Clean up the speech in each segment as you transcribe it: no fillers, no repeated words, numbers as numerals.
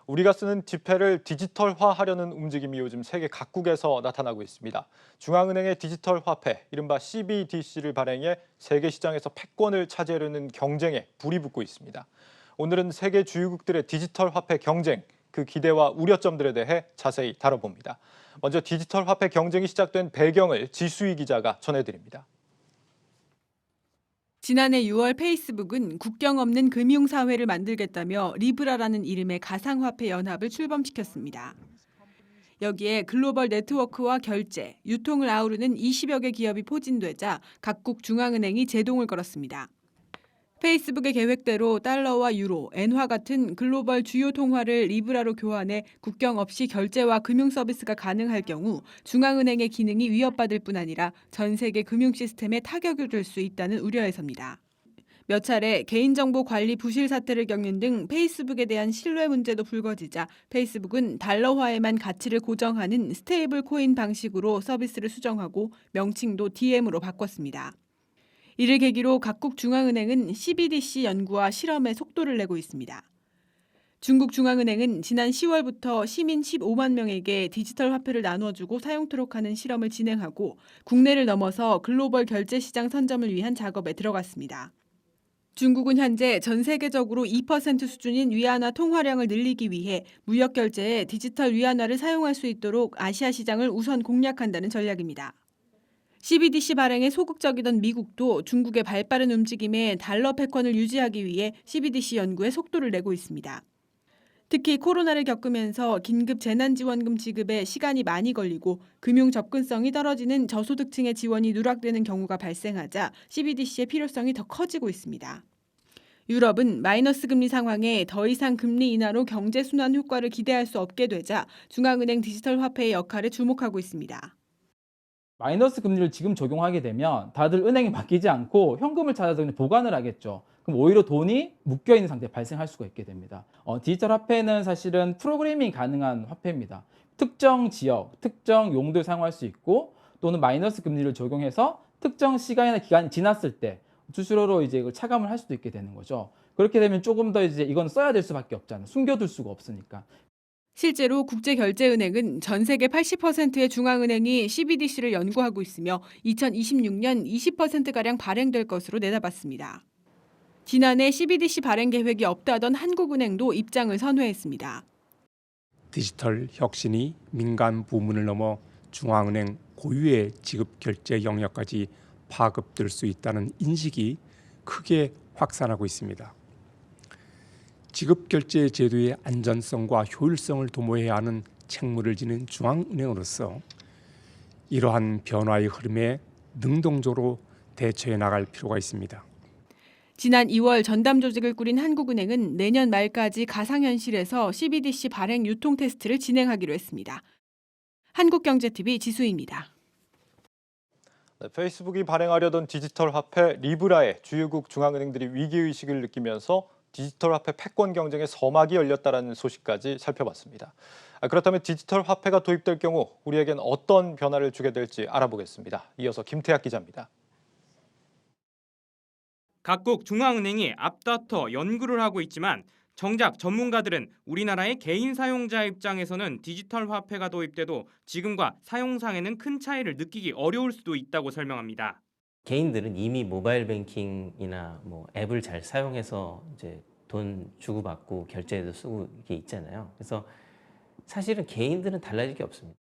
우리가 쓰는 지폐를 디지털화하려는 움직임이 요즘 세계 각국에서 나타나고 있습니다. 중앙은행의 디지털 화폐, 이른바 CBDC를 발행해 세계 시장에서 패권을 차지하려는 경쟁에 불이 붙고 있습니다. 오늘은 세계 주요국들의 디지털 화폐 경쟁, 그 기대와 우려점들에 대해 자세히 다뤄봅니다. 먼저 디지털 화폐 경쟁이 시작된 배경을 지수희 기자가 전해드립니다. 지난해 6월 페이스북은 국경 없는 금융사회를 만들겠다며 리브라라는 이름의 가상화폐 연합을 출범시켰습니다. 여기에 글로벌 네트워크와 결제, 유통을 아우르는 20여 개 기업이 포진되자 각국 중앙은행이 제동을 걸었습니다. 페이스북의 계획대로 달러와 유로, 엔화 같은 글로벌 주요 통화를 리브라로 교환해 국경 없이 결제와 금융 서비스가 가능할 경우 중앙은행의 기능이 위협받을 뿐 아니라 전 세계 금융 시스템에 타격을 줄 수 있다는 우려에서입니다. 몇 차례 개인정보 관리 부실 사태를 겪는 등 페이스북에 대한 신뢰 문제도 불거지자 페이스북은 달러화에만 가치를 고정하는 스테이블 코인 방식으로 서비스를 수정하고 명칭도 DM으로 바꿨습니다. 이를 계기로 각국 중앙은행은 CBDC 연구와 실험에 속도를 내고 있습니다. 중국 중앙은행은 지난 10월부터 시민 15만 명에게 디지털 화폐를 나눠주고 사용토록 하는 실험을 진행하고 국내를 넘어서 글로벌 결제 시장 선점을 위한 작업에 들어갔습니다. 중국은 현재 전 세계적으로 2% 수준인 위안화 통화량을 늘리기 위해 무역 결제에 디지털 위안화를 사용할 수 있도록 아시아 시장을 우선 공략한다는 전략입니다. CBDC 발행에 소극적이던 미국도 중국의 발빠른 움직임에 달러 패권을 유지하기 위해 CBDC 연구에 속도를 내고 있습니다. 특히 코로나를 겪으면서 긴급 재난지원금 지급에 시간이 많이 걸리고 금융 접근성이 떨어지는 저소득층의 지원이 누락되는 경우가 발생하자 CBDC의 필요성이 더 커지고 있습니다. 유럽은 마이너스 금리 상황에 더 이상 금리 인하로 경제 순환 효과를 기대할 수 없게 되자 중앙은행 디지털 화폐의 역할에 주목하고 있습니다. 마이너스 금리를 지금 적용하게 되면 다들 은행에 맡기지 않고 현금을 찾아서 그냥 보관을 하겠죠. 그럼 오히려 돈이 묶여있는 상태에 발생할 수가 있게 됩니다. 디지털 화폐는 사실은 프로그래밍이 가능한 화폐입니다. 특정 지역, 특정 용도에 사용할 수 있고 또는 마이너스 금리를 적용해서 특정 시간이나 기간이 지났을 때 수수료로 이제 이걸 차감을 할 수도 있게 되는 거죠. 그렇게 되면 조금 더 이제 이건 써야 될 수밖에 없잖아요. 숨겨둘 수가 없으니까. 실제로 국제결제은행은 전 세계 80%의 중앙은행이 CBDC를 연구하고 있으며 2026년 20%가량 발행될 것으로 내다봤습니다. 지난해 CBDC 발행 계획이 없다던 한국은행도 입장을 선회했습니다. 디지털 혁신이 민간 부문을 넘어 중앙은행 고유의 지급 결제 영역까지 파급될 수 있다는 인식이 크게 확산하고 있습니다. 지급결제 제도의 안전성과 효율성을 도모해야 하는 책무를 지닌 중앙은행으로서 이러한 변화의 흐름에 능동적으로 대처해 나갈 필요가 있습니다. 지난 2월 전담 조직을 꾸린 한국은행은 내년 말까지 가상현실에서 CBDC 발행 유통 테스트를 진행하기로 했습니다. 한국경제TV 지수입니다. 페이스북이 발행하려던 디지털 화폐 리브라에 주요국 중앙은행들이 위기의식을 느끼면서 디지털 화폐 패권 경쟁의 서막이 열렸다는 소식까지 살펴봤습니다. 그렇다면 디지털 화폐가 도입될 경우 우리에겐 어떤 변화를 주게 될지 알아보겠습니다. 이어서 김태학 기자입니다. 각국 중앙은행이 앞다퉈 연구를 하고 있지만 정작 전문가들은 우리나라의 개인 사용자 입장에서는 디지털 화폐가 도입돼도 지금과 사용상에는 큰 차이를 느끼기 어려울 수도 있다고 설명합니다. 개인들은 이미 모바일 뱅킹이나 앱을 잘 사용해서 이제 돈 주고받고 결제에도 쓰고 이게 있잖아요. 그래서 사실은 개인들은 달라질 게 없습니다.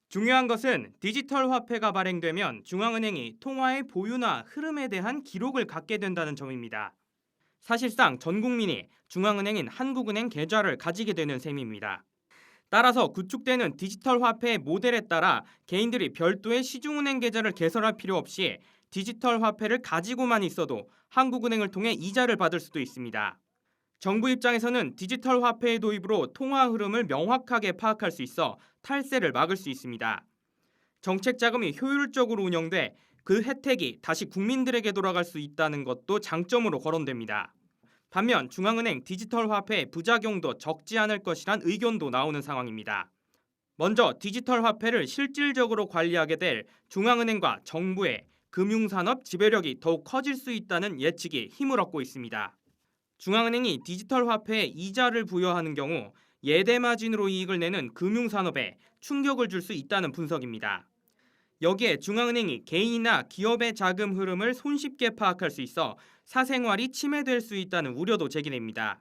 중요한 것은 디지털 화폐가 발행되면 중앙은행이 통화의 보유나 흐름에 대한 기록을 갖게 된다는 점입니다. 사실상 전 국민이 중앙은행인 한국은행 계좌를 가지게 되는 셈입니다. 따라서 구축되는 디지털 화폐의 모델에 따라 개인들이 별도의 시중은행 계좌를 개설할 필요 없이 디지털 화폐를 가지고만 있어도 한국은행을 통해 이자를 받을 수도 있습니다. 정부 입장에서는 디지털 화폐의 도입으로 통화 흐름을 명확하게 파악할 수 있어 탈세를 막을 수 있습니다. 정책 자금이 효율적으로 운영돼 그 혜택이 다시 국민들에게 돌아갈 수 있다는 것도 장점으로 거론됩니다. 반면 중앙은행 디지털 화폐의 부작용도 적지 않을 것이란 의견도 나오는 상황입니다. 먼저 디지털 화폐를 실질적으로 관리하게 될 중앙은행과 정부의 금융산업 지배력이 더욱 커질 수 있다는 예측이 힘을 얻고 있습니다. 중앙은행이 디지털 화폐에 이자를 부여하는 경우 예대 마진으로 이익을 내는 금융산업에 충격을 줄 수 있다는 분석입니다. 여기에 중앙은행이 개인이나 기업의 자금 흐름을 손쉽게 파악할 수 있어 사생활이 침해될 수 있다는 우려도 제기됩니다.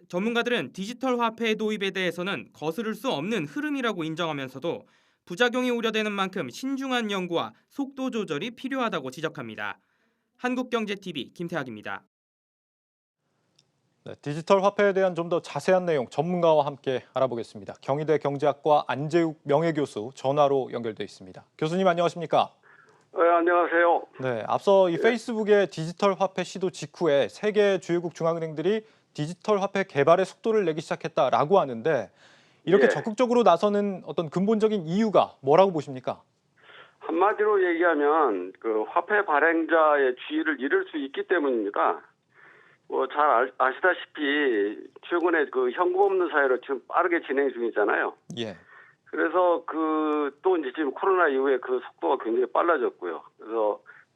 전문가들은 디지털 화폐의 도입에 대해서는 거스를 수 없는 흐름이라고 인정하면서도 부작용이 우려되는 만큼 신중한 연구와 속도 조절이 필요하다고 지적합니다. 한국경제TV 김태학입니다. 네, 디지털 화폐에 대한 좀 더 자세한 내용 전문가와 함께 알아보겠습니다. 경희대 경제학과 안재욱 명예교수 전화로 연결돼 있습니다. 교수님 안녕하십니까? 네, 안녕하세요. 네, 앞서 이 페이스북의 디지털 화폐 시도 직후에 세계 주요국 중앙은행들이 디지털 화폐 개발에 속도를 내기 시작했다라고 하는데 이렇게 예. 적극적으로 나서는 어떤 근본적인 이유가 뭐라고 보십니까? 한마디로 얘기하면 그 화폐 발행자의 지위를 잃을 수 있기 때문입니다. 뭐 잘 아시다시피 최근에 그 현금 없는 사회로 지금 빠르게 진행 중이잖아요. 예. 그래서 또 이제 지금 코로나 이후에 그 속도가 굉장히 빨라졌고요.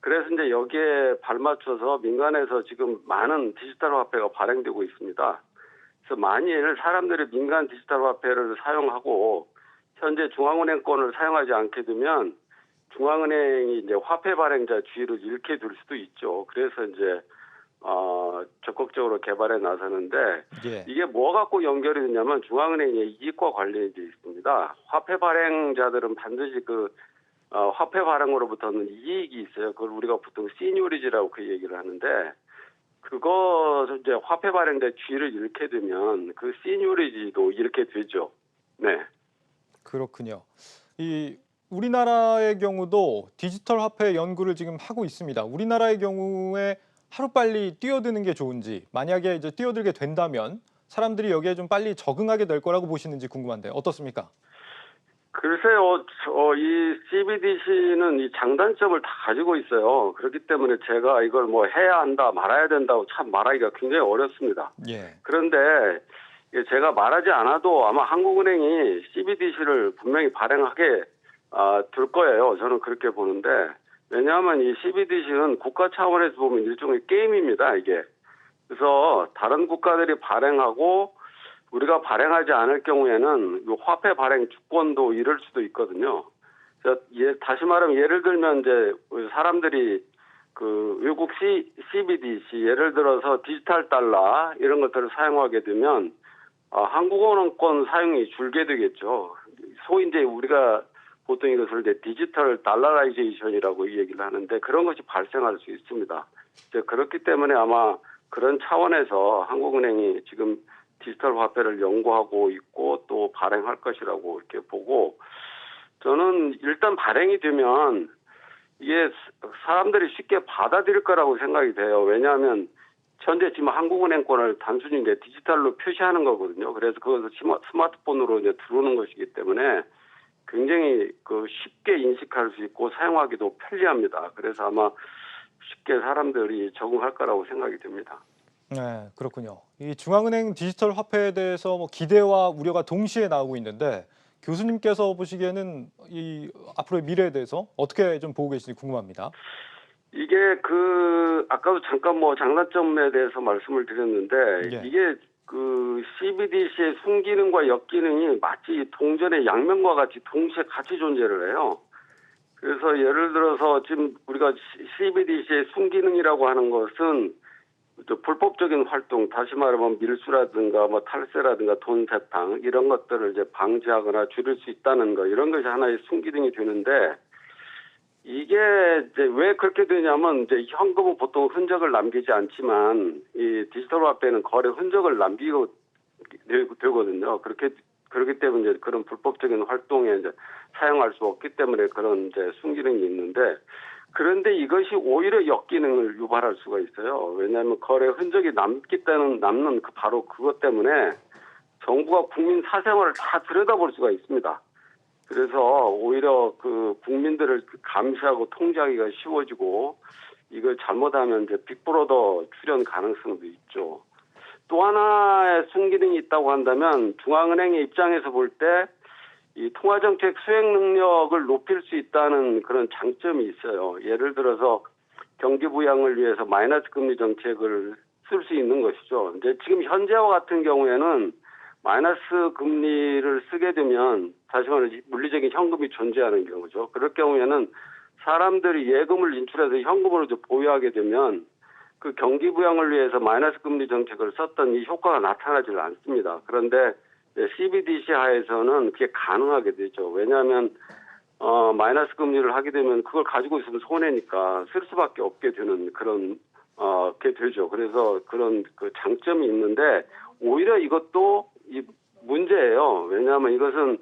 그래서 이제 여기에 발맞춰서 민간에서 지금 많은 디지털 화폐가 발행되고 있습니다. 그래서 만일 사람들이 민간 디지털 화폐를 사용하고 현재 중앙은행권을 사용하지 않게 되면 중앙은행이 이제 화폐 발행자 지위를 잃게 될 수도 있죠. 그래서 이제 적극적으로 개발에 나서는데 예. 이게 뭐 갖고 연결이 되냐면 중앙은행의 이익과 관련이 되어 있습니다. 화폐 발행자들은 반드시 화폐 발행으로부터는 이익이 있어요. 그걸 우리가 보통 시니어리지라고 그 얘기를 하는데 그거 이제 화폐 발행자 지위를 잃게 되면 그 시니어리지도 잃게 되죠. 네. 그렇군요. 우리나라의 경우도 디지털 화폐 연구를 지금 하고 있습니다. 우리나라의 경우에 하루빨리 뛰어드는 게 좋은지, 만약에 이제 뛰어들게 된다면 사람들이 여기에 좀 빨리 적응하게 될 거라고 보시는지 궁금한데 어떻습니까? 글쎄요, 이 CBDC는 이 장단점을 다 가지고 있어요. 그렇기 때문에 제가 이걸 뭐 해야 한다, 말아야 된다고 참 말하기가 굉장히 어렵습니다. 예. 그런데 제가 말하지 않아도 아마 한국은행이 CBDC를 분명히 발행하게 될 거예요. 저는 그렇게 보는데 왜냐하면 이 CBDC는 국가 차원에서 보면 일종의 게임입니다. 이게. 그래서 다른 국가들이 발행하고 우리가 발행하지 않을 경우에는 이 화폐 발행 주권도 잃을 수도 있거든요. 그래서 다시 말하면 예를 들면 이제 사람들이 그 외국 CBDC 예를 들어서 디지털 달러 이런 것들을 사용하게 되면 한국은행권 사용이 줄게 되겠죠. 소위 이제 우리가 보통 이것을 이제 디지털 달러라이제이션이라고 얘기를 하는데 그런 것이 발생할 수 있습니다. 이제 그렇기 때문에 아마 그런 차원에서 한국은행이 지금 디지털 화폐를 연구하고 있고 또 발행할 것이라고 이렇게 보고 저는 일단 발행이 되면 이게 사람들이 쉽게 받아들일 거라고 생각이 돼요. 왜냐하면 현재 지금 한국은행권을 단순히 이제 디지털로 표시하는 거거든요. 그래서 그것을 스마트폰으로 이제 들어오는 것이기 때문에 굉장히 쉽게 인식할 수 있고 사용하기도 편리합니다. 그래서 아마 쉽게 사람들이 적응할 거라고 생각이 됩니다. 네, 그렇군요. 이 중앙은행 디지털 화폐에 대해서 뭐 기대와 우려가 동시에 나오고 있는데 교수님께서 보시기에는 이 앞으로의 미래에 대해서 어떻게 좀 보고 계신지 궁금합니다. 이게 아까도 잠깐 뭐 장단점에 대해서 말씀을 드렸는데 예. 이게 CBDC의 순기능과 역기능이 마치 동전의 양면과 같이 동시에 같이 존재를 해요. 그래서 예를 들어서 지금 우리가 CBDC의 순기능이라고 하는 것은 불법적인 활동, 다시 말하면 밀수라든가 뭐 탈세라든가 돈 세탁 이런 것들을 이제 방지하거나 줄일 수 있다는 거 이런 것이 하나의 순기능이 되는데 이게 이제 왜 그렇게 되냐면 이제 현금은 보통 흔적을 남기지 않지만 이 디지털 화폐는 거래 흔적을 남기고 되거든요. 그렇기 때문에 이제 그런 불법적인 활동에 이제 사용할 수 없기 때문에 그런 이제 순기능이 있는데 그런데 이것이 오히려 역기능을 유발할 수가 있어요. 왜냐하면 거래 흔적이 남는 바로 그것 때문에 정부가 국민 사생활을 다 들여다볼 수가 있습니다. 그래서 오히려 국민들을 감시하고 통제하기가 쉬워지고 이걸 잘못하면 이제 빅브로더 출현 가능성도 있죠. 또 하나의 순기능이 있다고 한다면 중앙은행의 입장에서 볼 때 이 통화정책 수행 능력을 높일 수 있다는 그런 장점이 있어요. 예를 들어서 경기 부양을 위해서 마이너스 금리 정책을 쓸 수 있는 것이죠. 이제 지금 현재와 같은 경우에는 마이너스 금리를 쓰게 되면 다시 말해 물리적인 현금이 존재하는 경우죠. 그럴 경우에는 사람들이 예금을 인출해서 현금으로 보유하게 되면 그 경기 부양을 위해서 마이너스 금리 정책을 썼던 이 효과가 나타나지 않습니다. 그런데 CBDC 하에서는 그게 가능하게 되죠. 왜냐하면 마이너스 금리를 하게 되면 그걸 가지고 있으면 손해니까 쓸 수밖에 없게 되는 그런 게 되죠. 그래서 그런 그 장점이 있는데 오히려 이것도 이 문제예요. 왜냐하면 이것은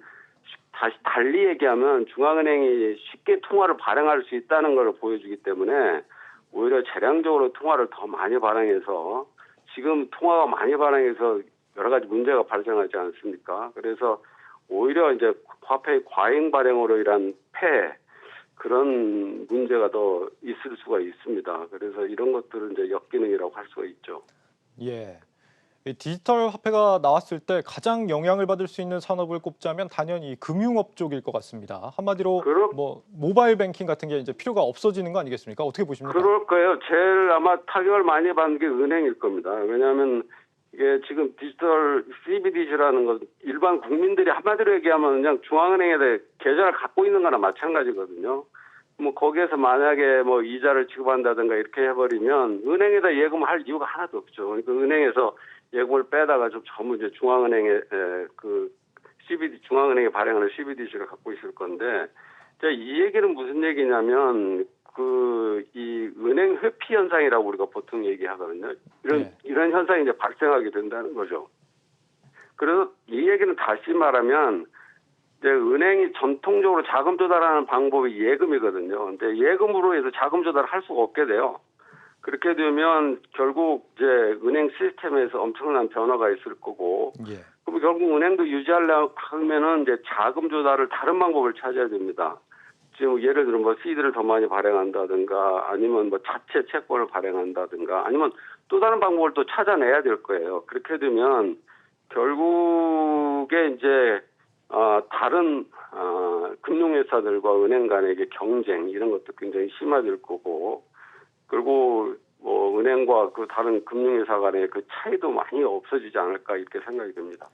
다시 달리 얘기하면 중앙은행이 쉽게 통화를 발행할 수 있다는 걸 보여주기 때문에 오히려 재량적으로 통화를 더 많이 발행해서 지금 통화가 많이 발행해서 여러 가지 문제가 발생하지 않습니까? 그래서 오히려 이제 화폐의 과잉 발행으로 인한 폐해 그런 문제가 더 있을 수가 있습니다. 그래서 이런 것들은 이제 역기능이라고 할 수가 있죠. 예. 이 디지털 화폐가 나왔을 때 가장 영향을 받을 수 있는 산업을 꼽자면 단연히 금융업 쪽일 것 같습니다. 한마디로 뭐 모바일 뱅킹 같은 게 이제 필요가 없어지는 거 아니겠습니까? 어떻게 보십니까? 그럴 거예요. 제일 아마 타격을 많이 받는 게 은행일 겁니다. 왜냐하면 이게 지금 디지털 CBDC라는 건 일반 국민들이 한마디로 얘기하면 그냥 중앙은행에 대해 계좌를 갖고 있는 거나 마찬가지거든요. 뭐 거기에서 만약에 뭐 이자를 지급한다든가 이렇게 해버리면 은행에다 예금할 이유가 하나도 없죠. 그러니까 은행에서 예금을 빼다가 좀 전부 이제 중앙은행에 그 중앙은행에 발행하는 CBDC를 갖고 있을 건데, 이 얘기는 무슨 얘기냐면 이 은행 회피 현상이라고 우리가 보통 얘기하거든요. 이런 현상이 이제 발생하게 된다는 거죠. 그래서 이 얘기는 다시 말하면 이제 은행이 전통적으로 자금 조달하는 방법이 예금이거든요. 근데 예금으로 해서 자금 조달을 할 수가 없게 돼요. 그렇게 되면 결국 이제 은행 시스템에서 엄청난 변화가 있을 거고, 그럼 결국 은행도 유지하려고 하면은 이제 자금 조달을 다른 방법을 찾아야 됩니다. 지금 예를 들어 뭐 CD를 더 많이 발행한다든가 아니면 뭐 자체 채권을 발행한다든가 아니면 또 다른 방법을 또 찾아내야 될 거예요. 그렇게 되면 결국에 이제 다른 금융회사들과 은행 간의 경쟁 이런 것도 굉장히 심화될 거고, 그리고 뭐 은행과 그 다른 금융회사 간의 그 차이도 많이 없어지지 않을까 이렇게 생각이 듭니다.